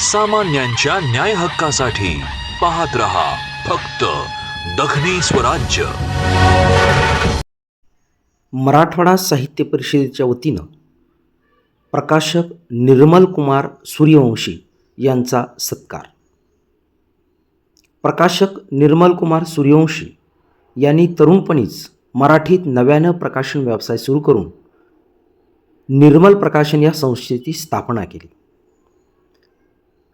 सामान्यांच्या न्याय हक्कासाठी पाहत रहा फक्त दखनी स्वराज्य. मराठवाडा साहित्य परिषदेच्या वतीनं प्रकाशक निर्मल कुमार सूर्यवंशी यांचा सत्कार. प्रकाशक निर्मल कुमार सूर्यवंशी यांनी तरुणपणीच मराठीत नव्यानं प्रकाशन व्यवसाय सुरू करून निर्मल प्रकाशन या संस्थेची स्थापना केली.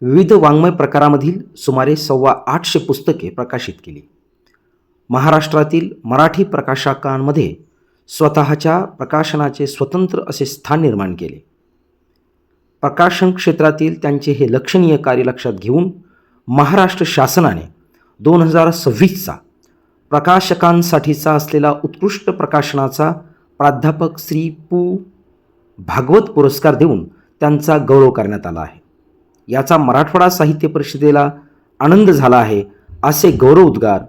विविध वाङ्मय प्रकारामधील सुमारे 850 पुस्तके प्रकाशित केली. महाराष्ट्रातील मराठी प्रकाशकांमध्ये स्वतःच्या प्रकाशनाचे स्वतंत्र असे स्थान निर्माण केले. प्रकाशन क्षेत्रातील त्यांचे हे लक्षणीय कार्य लक्षात घेऊन महाराष्ट्र शासनाने 2026चा प्रकाशकांसाठीचा असलेला उत्कृष्ट प्रकाशनाचा प्राध्यापक श्री पु. भागवत पुरस्कार देऊन त्यांचा गौरव करण्यात आला आहे. याचा मराठवाडा साहित्य परिषदेला आनंद झाला आहे, असे गौरवोद्गार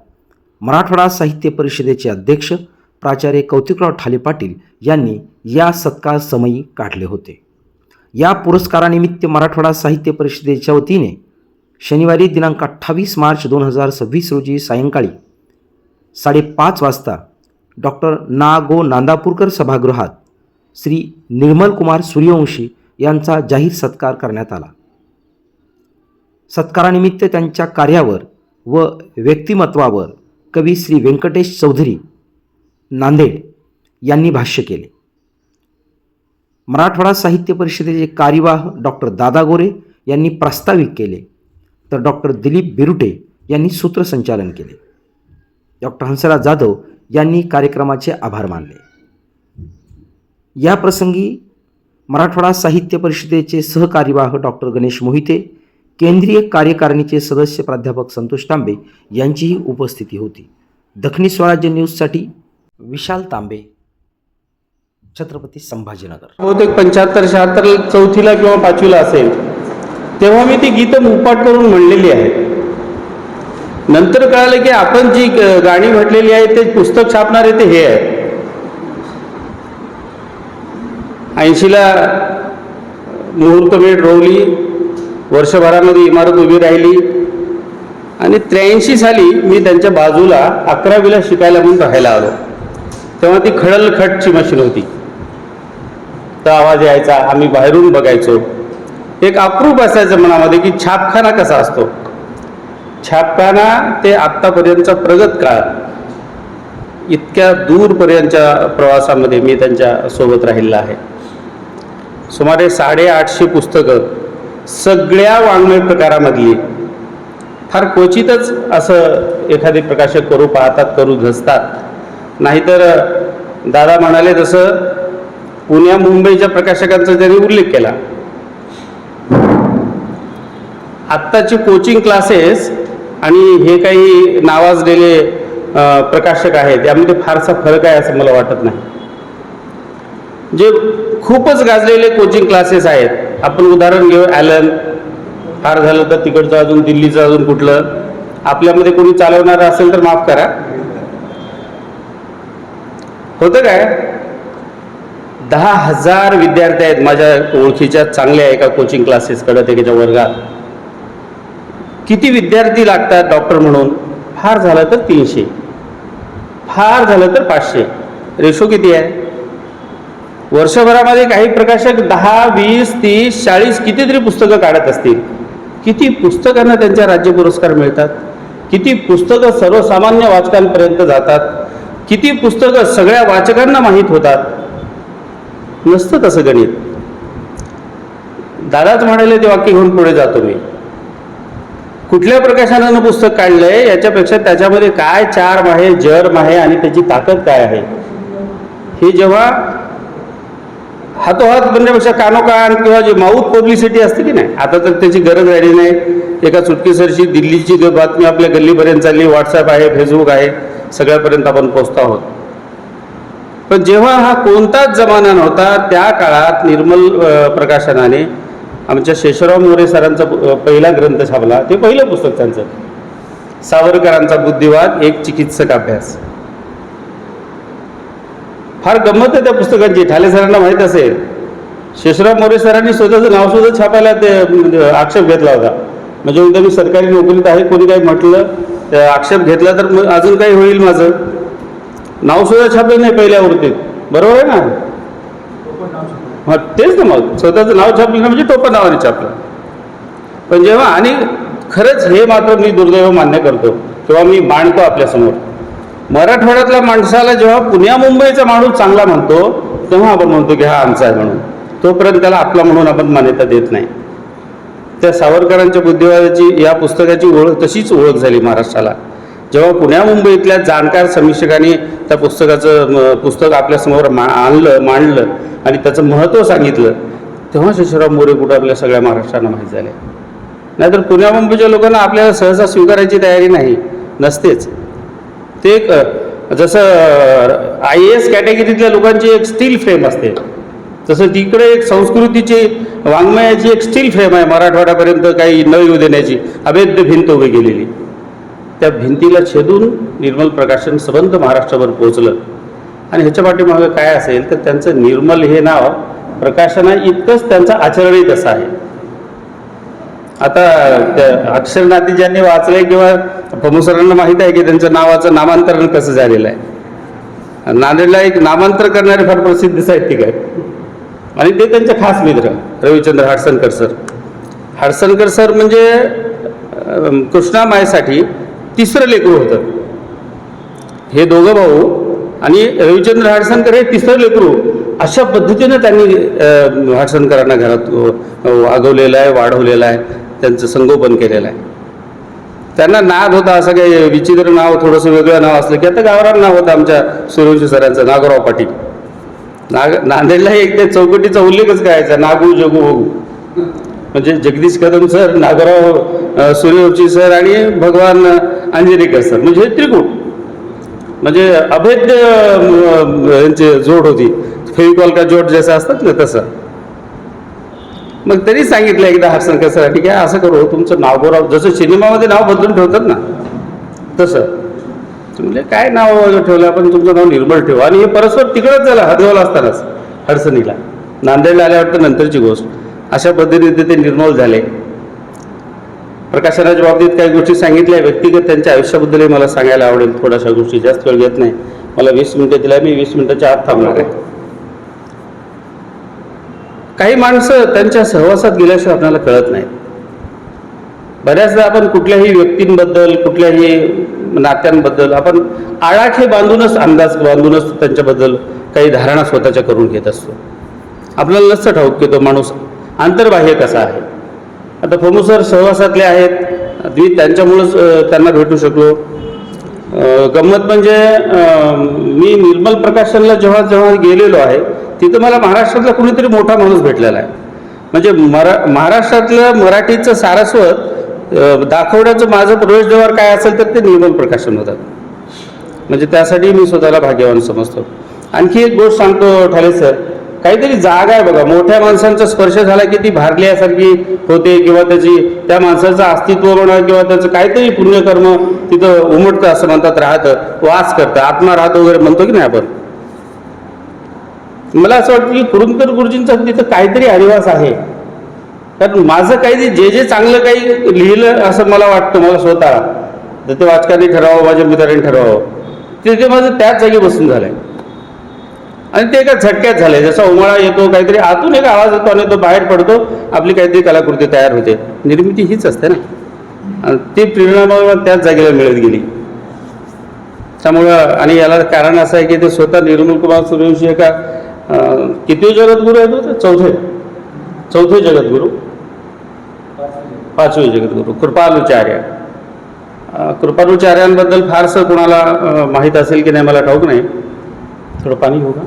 मराठवाडा साहित्य परिषदेचे अध्यक्ष प्राचार्य कौतिकराव ठाले पाटील यांनी या सत्कार समयी काढले होते. या पुरस्कारानिमित्त मराठवाडा साहित्य परिषदेच्या वतीने शनिवारी दिनांक 28 मार्च 2026 रोजी सायंकाळी 5:30 वाजता डॉक्टर ना. गो. नांदापूरकर सभागृहात श्री निर्मल कुमार सूर्यवंशी यांचा जाहीर सत्कार करण्यात आला. सत्कारानिमित्त त्यांच्या कार्यावर व व्यक्तिमत्वावर कवी श्री व्यंकटेश चौधरी नांदेड यांनी भाष्य केले. मराठवाडा साहित्य परिषदेचे कार्यवाह डॉक्टर दादा गोरे यांनी प्रास्ताविक केले, तर डॉक्टर दिलीप बिरुटे यांनी सूत्रसंचालन केले. डॉक्टर हंसराज जाधव यांनी कार्यक्रमाचे आभार मानले. या प्रसंगी मराठवाडा साहित्य परिषदेचे सहकार्यवाह डॉक्टर गणेश मोहिते, केंद्रीय कार्यकारिणीचे सदस्य प्राध्यापक संतोष तांबे यांचीही उपस्थिती होती. दखनी स्वराज्य न्यूजसाठी विशाल तांबे, छत्रपती संभाजीनगर. बहुतेक 75-76 चौथीला किंवा 5वीला असेल तेव्हा मी ती गीतं मुपाट करून म्हणलेली आहेत. नंतर कळालं की आपण जी गाणी म्हटलेली आहेत ते पुस्तक छापणारे ते हे आहे. 80ला मुहूर्तमेढ रोवली, वर्षभरामध्ये इमारत उभी राहिली आणि 83 साली मी त्यांच्या बाजूला 11वीला शिकायला म्हणून राहायला आलो. तेव्हा ती खडलखटची मशीन होती, तर आवाज यायचा, आम्ही बाहेरून बघायचो. एक अप्रूप असायचं मनामध्ये की छापखाना कसा असतो. छापखाना ते आत्तापर्यंतचा प्रगत काळ, इतक्या दूरपर्यंतच्या प्रवासामध्ये मी त्यांच्या सोबत राहिलेला आहे. सुमारे 850 पुस्तकं, सगळ्या वाङ्मय प्रकारामधली. फार क्वचितच असं एखादे प्रकाशक करू पाहतात, करू धसतात. नाहीतर दादा म्हणाले तसं पुण्या मुंबईच्या प्रकाशकांचा त्यांनी उल्लेख केला. आत्ताचे कोचिंग क्लासेस आणि हे काही नावाजलेले प्रकाशक आहेत यामध्ये फारसा फरक आहे असं मला वाटत नाही. जे खूपच गाजलेले कोचिंग क्लासेस आहेत, आपण उदाहरण घेऊ ॲलन, फार झालं तर तिकडचं अजून दिल्लीचं अजून कुठलं, आपल्यामध्ये कोणी चालवणारं असेल तर माफ करा. होतं काय, 10,000 विद्यार्थी आहेत माझ्या ओळखीच्या चांगल्या एका कोचिंग क्लासेसकडे, त्याच्या वर्गात. किती विद्यार्थी लागतात डॉक्टर म्हणून? फार झालं तर 300, फार झालं तर 500. रेशो किती आहे? वर्षभरामध्ये काही प्रकाशक 10, 20, 30, 40 कितीतरी पुस्तकं काढत असतील. किती पुस्तकांना त्यांच्या राज्य पुरस्कार मिळतात? किती पुस्तकं सर्वसामान्य वाचकांपर्यंत जातात? किती पुस्तकं सगळ्या वाचकांना माहीत होतात? नसतं तसं गणित. दादाच म्हणाले ते वाक्य घेऊन पुढे जातो मी. कुठल्या प्रकाशनानं पुस्तक काढलंय याच्यापेक्षा त्याच्यामध्ये काय चार्म आहे, जर्म आहे आणि त्याची ताकद काय आहे हे जेव्हा हातोहात म्हणण्यापेक्षा कानोकान किंवा जे माउथ पब्लिसिटी असते की नाही, आता तर त्याची गरज राहिली नाही. एका चुटकीसरशी दिल्लीची बातमी आपल्या गल्लीपर्यंत चालली, व्हॉट्सॲप आहे, फेसबुक आहे, सगळ्यापर्यंत आपण पोहोचतो आहोत. पण जेव्हा हा कोणताच जमाना नव्हता त्या काळात निर्मल प्रकाशनाने आमच्या शेषराव मोरे सरांचा पहिला ग्रंथ छापला. ते पहिलं पुस्तक त्यांचं, सावरकरांचा बुद्धिवाद एक चिकित्सक अभ्यास. फार गंमत आहे त्या पुस्तकांची, ठाले सरांना माहीत असेल. शेषराव मोरे सरांनी स्वतःचं नाव सुद्धा छापायला ते आक्षेप घेतला होता. म्हणजे उद्या मी सरकारी नोकरीत आहे, कोणी काही म्हटलं आक्षेप घेतला तर मग अजून काही होईल, माझं नाव सुद्धा छापलं नाही पहिल्या आवृत्तीत. बरोबर आहे ना? हां, तेच ना, मग स्वतःचं नाव छापलं ना म्हणजे टोपण नावाने छापलं. पण जेव्हा, आणि खरंच हे मात्र मी दुर्दैव मान्य करतो किंवा मी मांडतो आपल्यासमोर, मराठवाड्यातल्या माणसाला जेव्हा पुण्या मुंबईचा माणूस चांगला म्हणतो तेव्हा आपण म्हणतो की हा आमचा आहे म्हणून. तोपर्यंत त्याला आपला म्हणून आपण मान्यता देत नाही. त्या सावरकरांच्या बुद्धिवादाची, या पुस्तकाची ओळख, तशीच ओळख झाली महाराष्ट्राला जेव्हा पुण्या मुंबईतल्या जाणकार समीक्षकांनी त्या पुस्तक आपल्यासमोर मांडलं आणि त्याचं महत्त्व सांगितलं, तेव्हा शेषराव मोरे कुठं आपल्या सगळ्या महाराष्ट्राला माहीत झाले. नाहीतर पुण्या मुंबईच्या लोकांना आपल्याला सहसा स्वीकारायची तयारी नसतेच. ते एक जसं IAS कॅटेगरीतल्या लोकांची एक स्टील फ्रेम असते, तसं तिकडे एक संस्कृतीची, वाङ्मयाची एक स्टील फ्रेम आहे मराठवाड्यापर्यंत काही न येऊ देण्याची अभेद्य भिंत उभी गेलेली. त्या भिंतीला छेदून निर्मल प्रकाशन सबंध महाराष्ट्रावर पोहोचलं. आणि ह्याच्या पाठीमागं काय असेल तर त्यांचं निर्मल हे नाव प्रकाशना इतकंच त्यांचं आचरणही तसं आहे. आता त्या अक्षरनाती ज्यांनी वाचलंय किंवा फमुसरांना माहीत आहे की त्यांच्या नावाचं नामांतरण कसं झालेलं आहे. नांदेडला एक नामांतर करणारे फार प्रसिद्ध साहित्यिक आहेत आणि ते त्यांचे खास मित्र रविचंद्र हाडसनकर सर. हाडसनकर सर म्हणजे कृष्णामाईसाठी तिसरं लेकरू होतं. हे दोघं भाऊ आणि रविचंद्र हाडसनकर हे तिसरं लेकरू, अशा पद्धतीनं त्यांनी हाडसनकरांना घरात वागवलेलं आहे, वाढवलेलं आहे, त्यांचं संगोपन केलेलं आहे. त्यांना नाद होता, असं काही विचित्र नाव, थोडंसं वेगळं नाव असलं की, आता गावरान नाव होतं आमच्या सूर्यवंशी सरांचं, नागोराव पाटील. नांदेडला एक ते चौकटीचा उल्लेखच करायचा, नागू जगू बघू. म्हणजे जगदीश कदम सर, नागोराव सूर्यवंशी सर आणि भगवान अंजनेकर सर, म्हणजे हे त्रिकूट, म्हणजे अभेद्य यांची जोड होती. फेविकॉल का जोड जसं असतात ना तसं. मग तरी सांगितलं एकदा हाडसनकर सर, ठीक आहे असं करू, तुमचं नागोराव, जसं सिनेमामध्ये नाव बदलून ठेवतात ना तसं, म्हणजे काय नाव ठेवलं आपण, तुमचं नाव निर्मल ठेवा. आणि हे परस्पर तिकडंच झालं हदगावला असतानाच, हडसणीला. नांदेडला आल्यावर तर नंतरची गोष्ट. अशा पद्धतीने ते निर्मल झाले. प्रकाशनाच्या बाबतीत काही गोष्टी सांगितल्या, व्यक्तिगत त्यांच्या आयुष्याबद्दलही मला सांगायला आवडेल थोड्याशा गोष्टी. जास्त वेळ घेत नाही, मला 20 मिनिटं दिला, मी 20 मिनिटाच्या आत थांबणार आहे. काही माणसं त्यांच्या सहवासात गेल्याशिवाय आपल्याला कळत नाही. बऱ्याचदा आपण कुठल्याही व्यक्तींबद्दल, कुठल्याही नात्यांबद्दल आपण आळाखे बांधूनच, अंदाज बांधूनच त्यांच्याबद्दल काही धारणा स्वतःच्या करून घेत असतो. आपल्याला नसतं ठाऊक की तो माणूस आंतरबाह्य कसा आहे. आता फमुसर सहवासातले आहेत, मी त्यांच्यामुळंच त्यांना भेटू शकलो. गंमत म्हणजे मी निर्मल प्रकाशनला जेव्हा गेलेलो आहे तिथं मला महाराष्ट्रातला कुणीतरी मोठा माणूस भेटलेला आहे. म्हणजे महाराष्ट्रातलं मराठीचं सारस्वत दाखवण्याचं माझं प्रवेशद्वार काय असेल तर ते निर्मल प्रकाशन होतात. म्हणजे त्यासाठी मी स्वतःला भाग्यवान समजतो. आणखी एक गोष्ट सांगतो ठाले सर, काहीतरी जागा आहे बघा, मोठ्या माणसांचा स्पर्श झाला की ती भारल्यासारखी होते, किंवा त्या माणसाचं अस्तित्व म्हणा किंवा त्याचं काहीतरी पुण्यकर्म तिथं उमटतं, असं म्हणतात, राहतं, वास करतं, आत्मा राहतो वगैरे म्हणतो की नाही आपण. मला असं वाटतं की कुरुंदकर गुरुजींचा तिथं काहीतरी अधिवास आहे. कारण माझं काही जे चांगलं काही लिहिलं असं मला वाटतं, मला स्वतःला, तर ते वाचकांनी ठरवावं, माझ्या मित्रांनी ठरवावं, ते माझं त्याच जागी बसून झालं आहे. आणि ते एका झटक्यात झालं आहे. जसा उमळा येतो, काहीतरी आतून एक आवाज येतो आणि तो बाहेर पडतो, आपली काहीतरी कलाकृती तयार होते. निर्मिती हीच असते ना, आणि ती प्रेरणा मला त्याच जागेला मिळत गेली. त्यामुळं, आणि याला कारण असं आहे की ते स्वतः निर्मल कुमार सूर्यवंशी एका किती जगद्गुरू आहेत होते, चौथे जगद्गुरू, 5वे जगद्गुरू कृपालुचार्य. कृपालुचार्यांबद्दल फारसं कोणाला माहीत असेल की नाही मला ठाऊक नाही. थोडं पाणी होऊ का?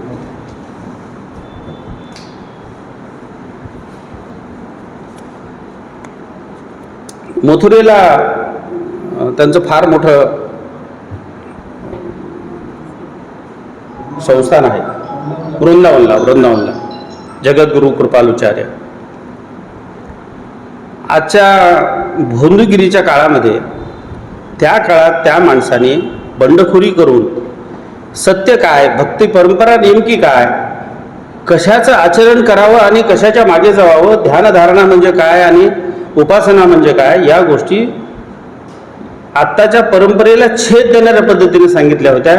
मथुरेला त्यांचं फार मोठं संस्थान आहे. वृंदावनला जगद्गुरू कृपालुचार्य. आजच्या भोंदूगिरीच्या काळामध्ये, त्या काळात त्या माणसाने बंडखोरी करून सत्य काय, भक्ती परंपरा नेमकी काय, कशाचं आचरण करावं आणि कशाच्या मागे जावावं, ध्यानधारणा म्हणजे काय आणि उपासना म्हणजे काय, या गोष्टी आत्ताच्या परंपरेला छेद देणाऱ्या पद्धतीने सांगितल्या होत्या.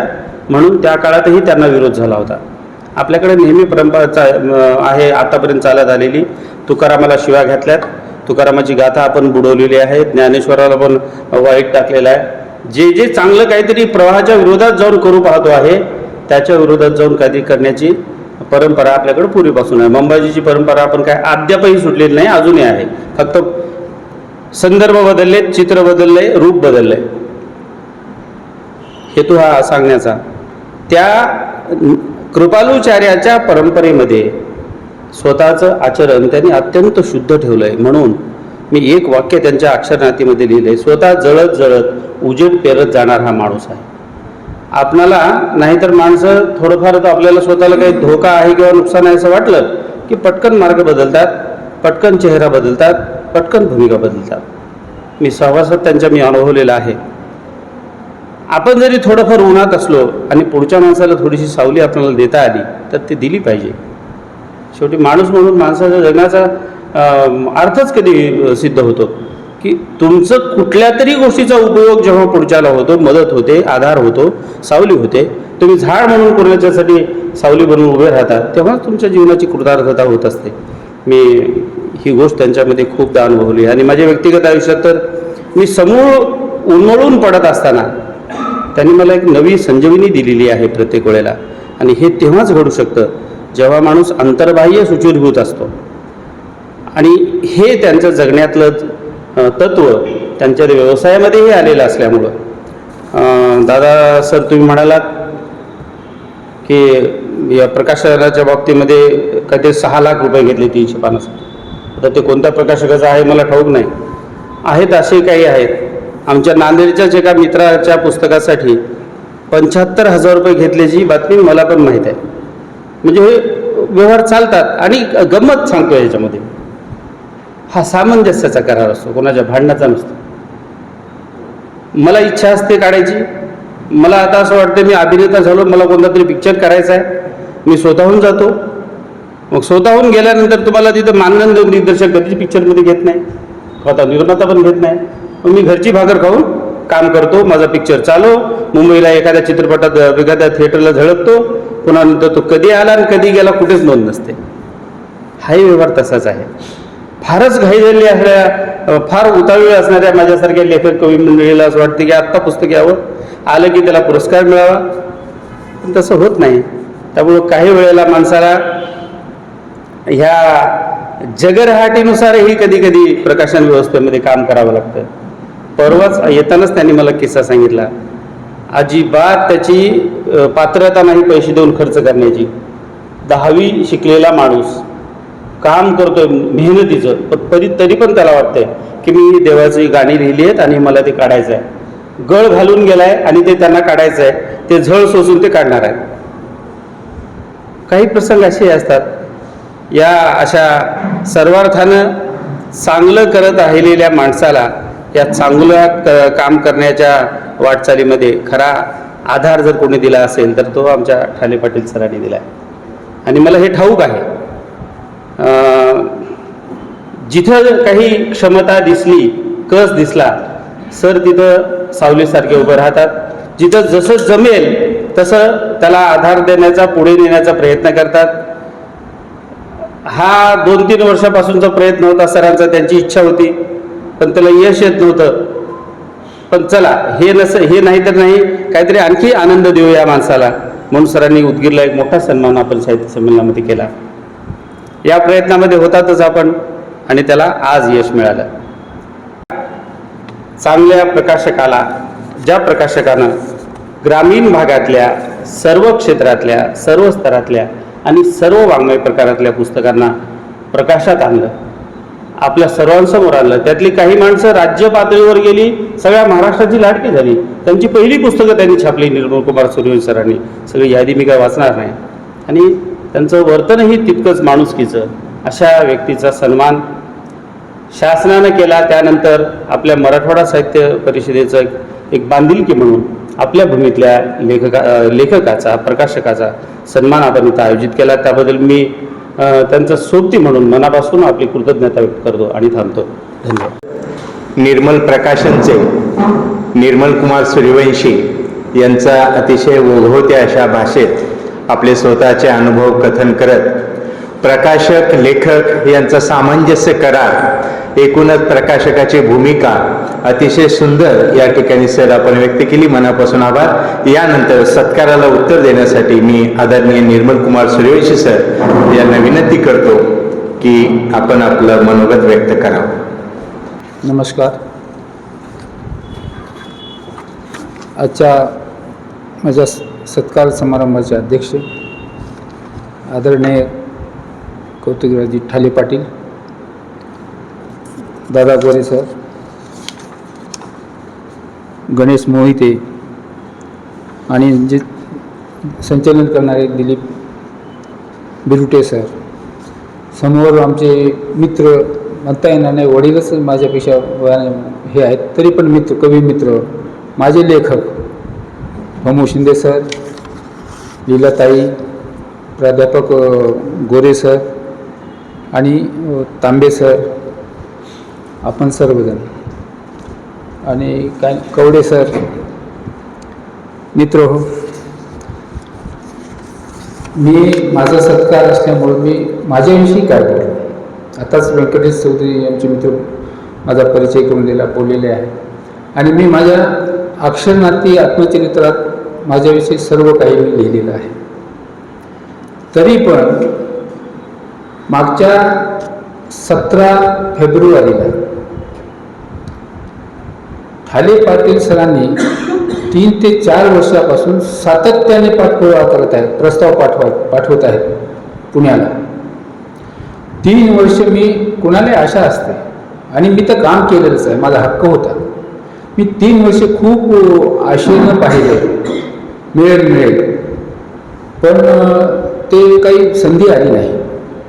म्हणून त्या काळातही त्यांना विरोध झाला होता. आपल्याकडे नेहमी परंपरा आहे आतापर्यंत चालत आलेली. तुकारामाला शिव्या घातल्यात, तुकारामाची गाथा आपण बुडवलेली आहे, ज्ञानेश्वराला पण वाईट टाकलेलं आहे. जे जे चांगलं काहीतरी प्रवाहाच्या विरोधात जाऊन करू पाहतो आहे, त्याच्या विरोधात जाऊन काहीतरी करण्याची परंपरा आपल्याकडे पूर्वीपासून आहे. अंबाजीची परंपरा आपण काय अद्यापही सुटलेली नाही, अजूनही आहे. फक्त संदर्भ बदलले, चित्र बदलले, रूप बदलले. हेतू हा सांगण्याचा, त्या कृपालुचार्याच्या परंपरेमध्ये स्वतःचं आचरण त्यांनी अत्यंत शुद्ध ठेवलं आहे. म्हणून मी एक वाक्य त्यांच्या अक्षरनातीमध्ये लिहिलं आहे, स्वतः जळत जळत उजेड पेरत जाणार हा माणूस आहे. आपणाला नाहीतर माणसं थोडंफार तर आपल्याला स्वतःला काही धोका आहे किंवा नुकसान आहे असं वाटलं की पटकन मार्ग बदलतात, पटकन चेहरा बदलतात, पटकन भूमिका बदलतात. मी सहवासात त्यांच्या मी अनुभवलेला आहे. आपण जरी थोडंफार उन्हात असलो आणि पुढच्या माणसाला थोडीशी सावली आपल्याला देता आली तर ती दिली पाहिजे. शेवटी माणूस म्हणून माणसाच्या जगण्याचा अर्थच कधी सिद्ध होतो की तुमचं कुठल्या तरी गोष्टीचा उपयोग जेव्हा पुढच्याला होतो, मदत होते, आधार होतो, सावली होते, तुम्ही झाड म्हणून कोणाच्यासाठी सावली बनवून उभे राहतात, तेव्हाच तुमच्या जीवनाची कृतार्थता होत असते. मी ही गोष्ट त्यांच्यामध्ये खूपदा अनुभवली. आणि माझ्या व्यक्तिगत आयुष्यात तर मी समूळ उन्मळून पडत असताना त्यांनी मला एक नवी संजीवनी दिलेली आहे प्रत्येक वेळेला. आणि हे तेव्हाच घडू शकतं जेव्हा माणूस अंतर्बाह्य सुचिरभूत असतो. आणि हे त्यांचं जगण्यातलं तत्त्व त्यांच्या व्यवसायामध्येही आलेलं असल्यामुळं, दादा सर तुम्ही म्हणालात की या प्रकाशनाच्या बाबतीमध्ये काहीतरी 6 लाख रुपये घेतले 350. आता ते कोणत्या प्रकाशकाचं आहे मला ठाऊक नाही. आहेत असे काही आहेत. आमच्या नांदेडच्याच एका मित्राच्या पुस्तकासाठी 75,000 रुपये घेतल्याची बातमी मला पण माहीत आहे. म्हणजे हे व्यवहार चालतात. आणि गंमत सांगतो याच्यामध्ये, हा सामंजस्याचा करार असतो, कोणाच्या भांडणाचा नसतो. मला इच्छा असते काढायची, मला आता असं वाटतं मी अभिनेता झालो, मला कोणता तरी पिक्चर करायचा आहे, मी स्वतःहून जातो. मग स्वतःहून गेल्यानंतर तुम्हाला तिथं माननंद दिग्दर्शक कधीच पिक्चरमध्ये घेत नाही, स्वतः निर्माता पण घेत नाही. मग मी घरची भाकर खाऊन काम करतो, माझा पिक्चर चालू, मुंबईला एखाद्या चित्रपटात एखाद्या थिएटरला झळकतो, पुन्हा नंतर तो कधी आला आणि कधी गेला कुठेच नोंद नसते. हाही व्यवहार तसाच आहे. फारच घाई झालेली असल्या, फार उतावीळ असणाऱ्या माझ्यासारख्या लेखक कवी मंडळीला असं वाटतं की आत्ता पुस्तक यावं, आलं की त्याला पुरस्कार मिळावा, पण तसं होत नाही. त्यामुळं काही वेळेला माणसाला ह्या जगरहाटीनुसारही कधी कधी प्रकाशन व्यवस्थेमध्ये काम करावं लागतं. परवाच येतानाच त्यांनी मला किस्सा सांगितला. अजिबात त्याची पात्रता नाही पैसे देऊन खर्च करण्याची. 10वी शिकलेला माणूस काम करतोय मेहनतीचं, पण तरी पण त्याला वाटतंय की मी देवाची गाणी लिहिली आहेत आणि मला ते काढायचं आहे. गळ घालून गेलाय आणि ते त्यांना काढायचं आहे, ते झळ सोसून ते काढणार आहेत. काही प्रसंग असे असतात. या अशा सर्वार्थानं चांगलं करत राहिलेल्या माणसाला या चांगलं काम करण्याच्या वाटचालीमध्ये खरा आधार जर कोणी दिला असेल तर तो आमच्या ठाले पाटील सरांनी दिला आहे. आणि मला हे ठाऊक आहे, जिथं काही क्षमता दिसली, कस दिसला, सर तिथं सावलीसारखे उभं राहतात. जिथं जसं जमेल तसं त्याला आधार देण्याचा, पुढे नेण्याचा प्रयत्न करतात. हा 2-3 वर्षापासूनचा प्रयत्न होता सरांचा, त्यांची इच्छा होती पण त्याला यश येत नव्हतं. पण चला, हे नाही तर नाही, काहीतरी आणखी आनंद देऊ या माणसाला म्हणून सरांनी उदगीरला एक मोठा सन्मान आपण साहित्य संमेलनामध्ये केला. या प्रयत्नामध्ये होतातच आपण, आणि त्याला आज यश मिळालं. चांगल्या प्रकाशकाला, ज्या प्रकाशकानं ग्रामीण भागातल्या सर्व क्षेत्रातल्या, सर्व स्तरातल्या आणि सर्व वाङ्मय प्रकारातल्या पुस्तकांना प्रकाशात आणलं, आपल्या सर्वांसमोर आणलं. त्यातली काही माणसं राज्य पातळीवर गेली, सगळ्या महाराष्ट्राची लाडकी झाली. त्यांची पहिली पुस्तकं त्यांनी छापली निर्मल कुमार सूर्यवंशी सरांनी. सगळी यादी मी काय वाचणार नाही. आणि त्यांचं वर्तनही तितकंच माणुसकीचं. अशा व्यक्तीचा सन्मान शासनानं केला. त्यानंतर आपल्या मराठवाडा साहित्य परिषदेचं एक बांधिलकी म्हणून आपल्या भूमीतल्या लेखकाचा प्रकाशकाचा सन्मान आपण इथं आयोजित केला. त्याबद्दल मी त्यांचा सोबती म्हणून मनापासून आपली कृतज्ञता व्यक्त करतो आणि थांबतो. धन्यवाद. निर्मल प्रकाशनचे निर्मल कुमार सूर्यवंशी यांचा अतिशय ओघवत्या अशा भाषेत आपले स्वतःचे अनुभव कथन करत प्रकाशक लेखक यांचा सामंजस्य करार, एकूणच प्रकाशकाची भूमिका अतिशय सुंदर या ठिकाणी सर आपण व्यक्त केली. मनापासून आभार. यानंतर सत्काराला उत्तर देण्यासाठी मी आदरणीय निर्मल कुमार सूर्यवंशी सर यांना विनंती करतो की आपण आपलं मनोगत व्यक्त करावं. नमस्कार. आजच्या माझ्या सत्कार समारंभाचे अध्यक्ष आदरणीय कौतिकरावजी ठाले पाटील, दादा गोरे सर, गणेश मोहिते आणि जे संचालन करणारे दिलीप बिरुटे सर, समोर आमचे मित्र म्हणता येणार नाही, वडीलच माझ्यापेक्षा हे आहेत, तरी पण मित्र, कवी मित्र, माझे लेखक भमू शिंदे सर, लीलाताई, प्राध्यापक गोरे सर आणि तांबे सर, आपण सर्वजण आणि काय कवडे सर, मित्र हो, मी माझा सत्कार असल्यामुळे मी माझ्याविषयी काय बोलतो. आताच व्यंकटेश चौधरी आमचे मित्र माझा परिचय करून दिला, बोललेले आहे आणि मी माझ्या अक्षरनाती आत्मचरित्रात माझ्याविषयी सर्व काही मी लिहिलेलं आहे. तरी पण मागच्या 17 फेब्रुवारीला ठाले पाटील सरांनी 3 ते 4 वर्षापासून सातत्याने पाठपुरावा करत आहेत, प्रस्ताव पाठवत आहेत पुण्याला. 3 वर्ष मी कुणाला आशा असते आणि मी तर काम केलेलंच आहे, माझा हक्क होता. मी 3 वर्ष खूप आशेनं पाहिले मिळेल, पण ते काही संधी आली नाही.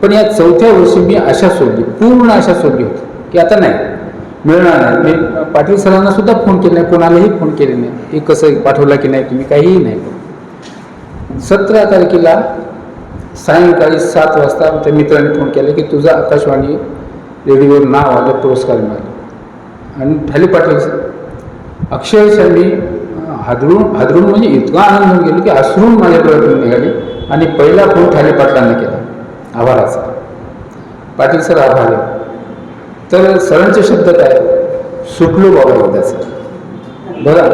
पण या 4थ्या वर्षी मी आशा सोडली, पूर्ण आशा सोडली होती की आता नाही मिळणार नाही. मी पाटील सरांना सुद्धा फोन केला नाही, कोणालाही फोन केले नाही, हे कसं पाठवला की नाही तुम्ही, काहीही नाही. 17 तारखेला सायंकाळी 7 वाजता त्या मित्रांनी फोन केला की तुझा आकाशवाणी रेडिओवर नाव आलं, पुरस्कार मिळाला. आणि ठाले पाटील अक्षरशः मी हादरून म्हणजे इतका आनंद होऊन गेलो की अश्रून माझ्या डोळ्यातून निघाले. आणि पहिला फोन ठाले पाटलांना केला आभाराचा. पाटील सर आभार आहे. तर सरांचे शब्द काय, सुटलो बाबा एकदाचं. बघा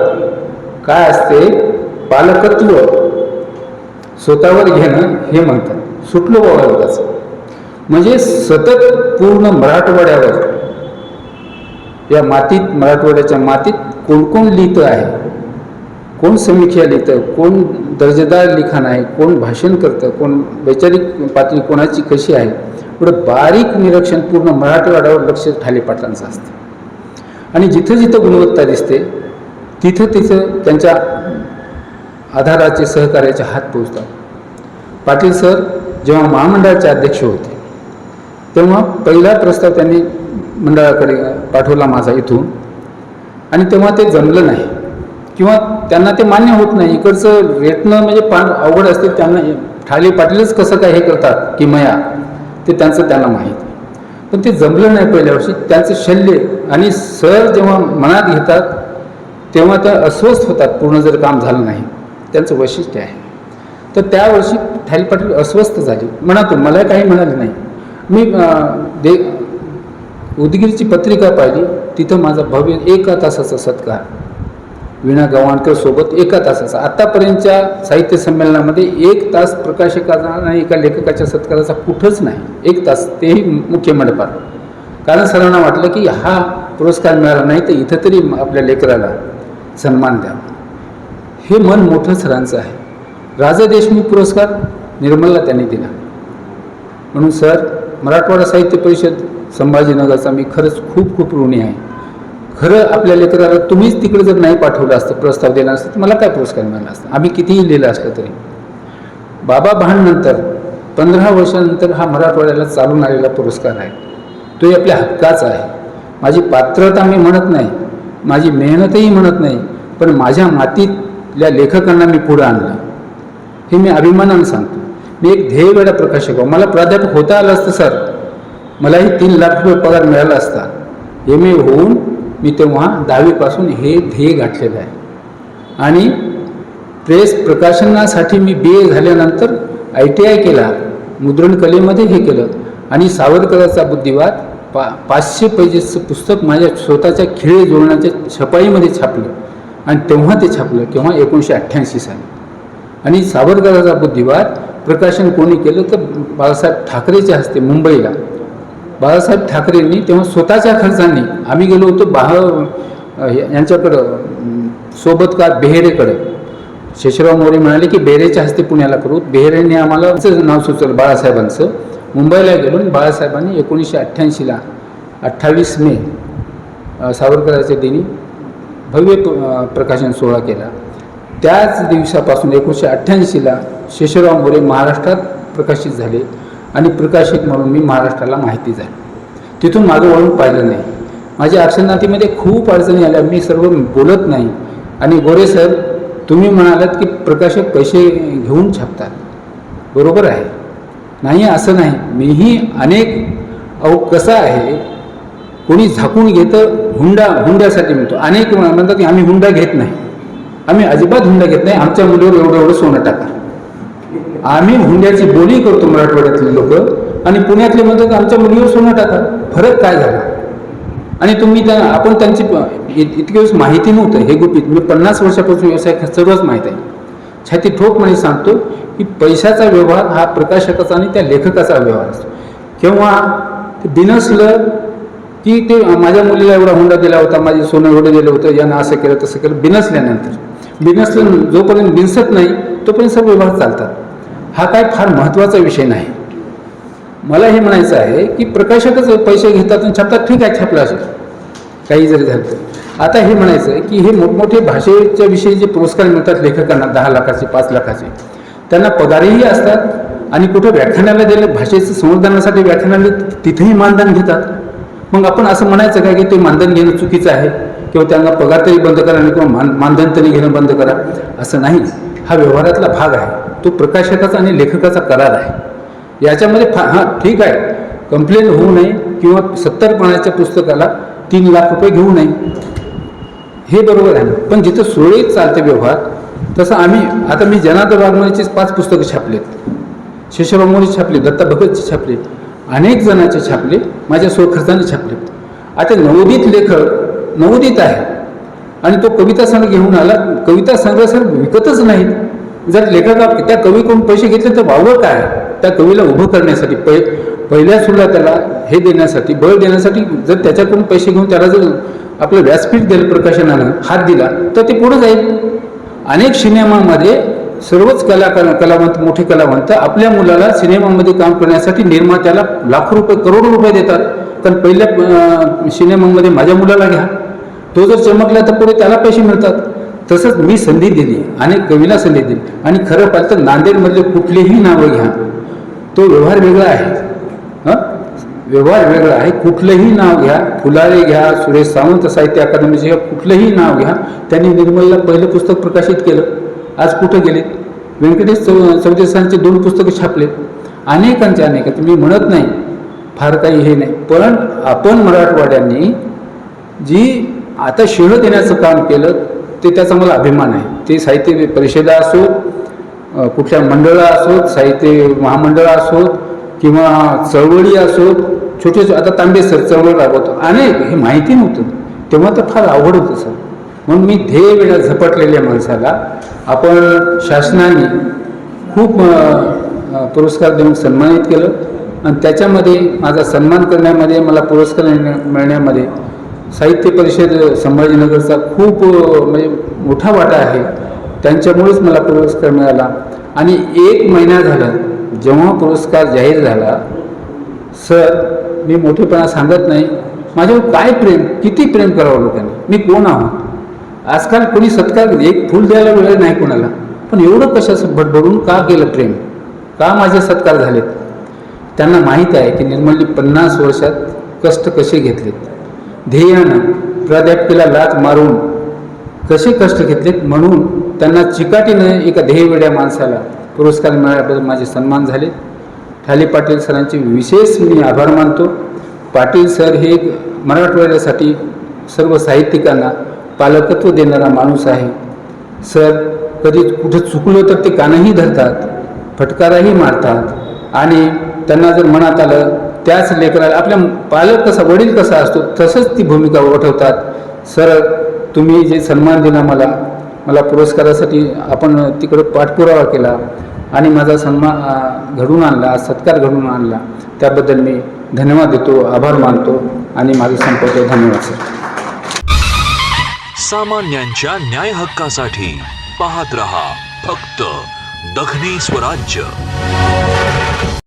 काय असते, पालकत्व स्वतःवर घेणं हे म्हणतात, सुटलो बाबा एकदाचं. म्हणजे सतत पूर्ण मराठवाड्यावर, या मातीत, मराठवाड्याच्या मातीत कोण कोण लिहितं आहे, कोण समीक्षा लिहितं, कोण दर्जेदार लिखाण आहे, कोण भाषण करतं, कोण वैचारिक पातळी कोणाची कशी आहे, एवढं बारीक निरीक्षण पूर्ण मराठवाड्यावर लक्ष ठाले पाटलांचं असतं. आणि जिथं जिथं गुणवत्ता दिसते तिथं त्यांच्या आधाराचे सहकार्याचे हात पोचतात. पाटील सर जेव्हा महामंडळाचे अध्यक्ष होते तेव्हा पहिला प्रस्ताव त्यांनी मंडळाकडे पाठवला माझा इथून, आणि तेव्हा ते जमलं नाही किंवा त्यांना ते मान्य होत नाही. इकडचं रेटणं म्हणजे अवघड असते, त्यांना ठाले पाटीलच कसं काय हे करतात की मया, ते त्यांना माहीत. पण ते जमलं नाही पहिल्या वर्षी, त्यांचं शल्य. आणि सर जेव्हा मनात घेतात तेव्हा त्या अस्वस्थ होतात पूर्ण जर काम झालं नाही, त्यांचं वैशिष्ट्य आहे. तर त्यावर्षी ठाले पाटील अस्वस्थ झाले मनातून, मला काही म्हणाले नाही. मी उदगीरची पत्रिका पाहिली, तिथं माझा भव्य 1 तासाचा सत्कार वीणा गवाणकर सोबत 1 तासाचा. आत्तापर्यंतच्या साहित्य संमेलनामध्ये 1 तास प्रकाशकाचा आणि एका लेखकाच्या सत्काराचा कुठंच नाही. 1 तास, तेही मुख्य मंडपात. कारण सरांना वाटलं की हा पुरस्कार मिळाला नाही तर इथं तरी आपल्या लेकराला सन्मान द्यावा. हे मन मोठं सरांचं आहे. राजा देशमुख पुरस्कार निर्मलला त्यांनी दिला. म्हणून सर, मराठवाडा साहित्य परिषद संभाजीनगरचा मी खरंच खूप खूप ऋणी आहे. खरं आपल्या लेकराला तुम्हीच तिकडे जर नाही पाठवलं असतं, प्रस्ताव दिला असतं, तर मला काय पुरस्कार मिळाला असता. आम्ही कितीही लिहिलं असलं तरी. बाबा भांडनंतर 15 वर्षानंतर हा मराठवाड्याला चालून आलेला पुरस्कार आहे. तोही आपल्या हक्काचा आहे. माझी पात्रता मी म्हणत नाही, माझी मेहनतही म्हणत नाही, पण माझ्या मातीत महाराष्ट्रातल्या लेखकांना मी पुढं आणलं, हे मी अभिमानानं सांगतो. मी एक ध्येयवेडा प्रकाशक आहे. मला प्राध्यापक होता आलं असतं सर, मलाही 3 लाख रुपये पगार मिळाला असता. MA होऊन मी तेव्हा 10वीपासून हे ध्येय गाठलेलं आहे. आणि प्रेस प्रकाशनासाठी मी BA झाल्यानंतर ITI केला, मुद्रणकलेमध्ये हे केलं. आणि सावरकरांचा बुद्धिवाद 500 पेजेसचं पुस्तक माझ्या स्वतःच्या खिळे जोडण्याच्या छपाईमध्ये छापलं. आणि तेव्हा ते छापलं केव्हा 1988 साली. आणि सावरकरांचा बुद्धिवाद प्रकाशन कोणी केलं तर बाळासाहेब ठाकरेच्या हस्ते मुंबईला. बाळासाहेब ठाकरेंनी तेव्हा स्वतःच्या खर्चाने, आम्ही गेलो होतो यांच्याकडं सोबतकार बेहेरेकडे. शेषराव मोरे म्हणाले की बेहेरेच्या हस्ते पुण्याला करू. बेहेरेंनी आम्हाला नाव सुचवलं बाळासाहेबांचं. मुंबईला गेलो आणि बाळासाहेबांनी 1988ला 28 मे सावरकरांच्या दिनी भव्य प्रकाशन सोहळा केला. त्याच दिवसापासून 1988ला शेषराव मोरे महाराष्ट्रात प्रकाशित झाले आणि प्रकाशित म्हणून मी महाराष्ट्राला माहिती झाली. तिथून मागं वळून पाहिलं नाही. माझ्या अक्षरनातीमध्ये खूप अडचणी आल्या, मी सर्व बोलत नाही. आणि गोरे सर, तुम्ही म्हणालात की प्रकाशक पैसे घेऊन छापतात, बरोबर आहे, नाही असं नाही. मीही कसं आहे, कोणी झाकून घेतं, हुंड्यासाठी म्हणतो. अनेक म्हणतात की आम्ही हुंडा घेत नाही. आम्ही अजिबात हुंडा घेत नाही. आमच्या मुलीवर एवढं सोनं टाका. आम्ही हुंड्याची बोली करतो मराठवाड्यातले लोक, आणि पुण्यातले म्हणतात आमच्या मुलीवर सोनं टाका. फरक काय झाला? आणि आपण त्यांची इतके दिवस माहिती नव्हतं, हे गुपित. मी 50 वर्षापासून व्यवसाय सर्वच माहीत आहे. छाती ठोकपणे सांगतो की पैशाचा व्यवहार हा प्रकाशकाचा आणि त्या लेखकाचा व्यवहार असतो. केव्हा ते बिनसलं की ते माझ्या मुलीला एवढा हुंडा दिला होता, माझे सोनं एवढं दिलं होतं, यानं असं केलं तसं केलं. बिनसलं जोपर्यंत बिनसत नाही तोपर्यंत सर्व व्यवहार चालतात. हा काय फार महत्त्वाचा विषय नाही. मला हे म्हणायचं आहे की प्रकाशकच पैसे घेतात आणि छापतात. ठीक आहे, छापलं असेल, काही जरी झालं तर. आता हे म्हणायचं आहे की हे मोठमोठे भाषेच्या विषयी जे पुरस्कार मिळतात लेखकांना, 10 लाखाचे 5 लाखाचे, त्यांना पगारही असतात. आणि कुठं व्याख्यानाला दिलं भाषेचं संवर्धनासाठी व्याख्यानाला तिथेही मानधन घेतात. मग आपण असं म्हणायचं काय की ते मानधन घेणं चुकीचं आहे, किंवा त्यांना पगार तरी बंद करा, किंवा मानधन तरी घेणं बंद करा, असं नाही. हा व्यवहारातला भाग आहे. तो प्रकाशकाचा आणि लेखकाचा करार आहे. याच्यामध्ये ठीक आहे, कंप्लेंट होऊ नये किंवा 70 पानाच्या पुस्तकाला 3 लाख रुपये घेऊ नये, हे बरोबर आहे. पण जिथं सुरळीत चालते व्यवहार, तसं आता मी जनार्दन वाघमारेचीच 5 पुस्तकं छापलेत, शेषराव मोरे छापले, दत्ता भगतचे छापले, अनेक जणांचे छापले, माझ्या स्वखर्चाने छापले. आता नवोदित लेखक नवोदित आहे आणि तो कविता संग्रह घेऊन आला. कविता संग्रह सर विकतच नाहीत. जर लेखका त्या कवीकडून पैसे घेतले तर वावं काय? त्या कवीला उभं करण्यासाठी पहिल्या सुरुला त्याला हे देण्यासाठी, बळ देण्यासाठी जर त्याच्याकडून पैसे घेऊन त्याला जर आपलं व्यासपीठ दिलं, प्रकाशनानं हात दिला, तर ते पुढं जाईल. अनेक सिनेमामध्ये सर्वच कलावंत मोठे कलावंत आपल्या मुलाला सिनेमामध्ये काम करण्यासाठी निर्मात्याला लाखो रुपये, करोडो रुपये देतात. कारण पहिल्या सिनेमामध्ये माझ्या मुलाला घ्या, तो जर चमकला तर पुढे त्याला पैसे मिळतात. तसंच मी संधी दिली, अनेक कवीला संधी दिली. आणि खरं पाहिलं तर नांदेडमधले कुठलेही नावं घ्या, तो व्यवहार वेगळा आहे. व्यवहार वेगळा आहे. कुठलंही नाव घ्या, फुलारे घ्या, सुरेश सावंत साहित्य अकादमीचे घ्या, कुठलंही नाव घ्या, त्यांनी निर्मलला पहिलं पुस्तक प्रकाशित केलं. आज कुठं गेले? व्यंकटेश चौदेसांचे 2 पुस्तकं छापले. अनेकांचे अनेक. मी म्हणत नाही फार काही हे नाही, पण आपण मराठवाड्यांनी जी आता शिळ देण्याचं काम केलं ते त्याचा मला अभिमान आहे. ते साहित्य परिषदा असो, कुठल्या मंडळा असोत, साहित्य महामंडळा असोत, किंवा चळवळी असोत, छोटे आता तांबे सर चळवळ राबवतो, अनेक. हे माहिती नव्हतं तेव्हा तर फार अवघड होतं सर. म्हणून मी ध्येय वेळा झपटलेल्या माणसाला आपण शासनाने खूप पुरस्कार देऊन सन्मानित केलं. आणि त्याच्यामध्ये माझा सन्मान करण्यामध्ये, मला पुरस्कार मिळण्यामध्ये साहित्य परिषद संभाजीनगरचा खूप म्हणजे मोठा वाटा आहे. त्यांच्यामुळेच मला पुरस्कार मिळाला. आणि 1 महिना झाला जेव्हा पुरस्कार जाहीर झाला, सर मी मोठेपणा सांगत नाही, माझ्यावर काय प्रेम, किती प्रेम करावं लोकांनी. मी कोण आहोत? आजकाल कोणी सत्कार, एक फूल द्यायला वेळ नाही कोणाला, पण एवढं कशाचं भडभडून का केलं प्रेम, का माझे सत्कार झालेत? त्यांना माहीत आहे की निर्मलने 50 वर्षात कष्ट कसे घेतलेत, ध्येयानं प्राध्यापकीला लाथ मारून कसे कष्ट घेतलेत. म्हणून त्यांना चिकाटीनं एका ध्येयवेड्या माणसाला पुरस्कार मिळाल्याबद्दल माझे सन्मान झाले. ठाले पाटील सरांचे विशेष मी आभार मानतो. पाटील सर हे मराठवाड्यासाठी सर्व साहित्यिकांना पालकत्व देणारा माणूस आहे. सर कधी कुठे चुकलं तर ते कानही धरतात, फटकाराही मारतात आणि त्यांना जर मनात आलं त्याच लेकराला आपल्या पालक कसा वडील कसा असतो तसंच ती भूमिका ओढवतात. सर तुम्ही जे सन्मान दिला मला पुरस्कारासाठी आपण तिकडं पाठपुरावा केला आणि माझा सन्मान घडवून आणला, सत्कार घडवून आणला, त्याबद्दल मी धन्यवाद देतो, आभार मानतो आणि माझं संपवतो. धन्यवाद सर. सामान्यांच्या न्याय हक्कासाठी पाहत रहा फक्त दखनी स्वराज्य.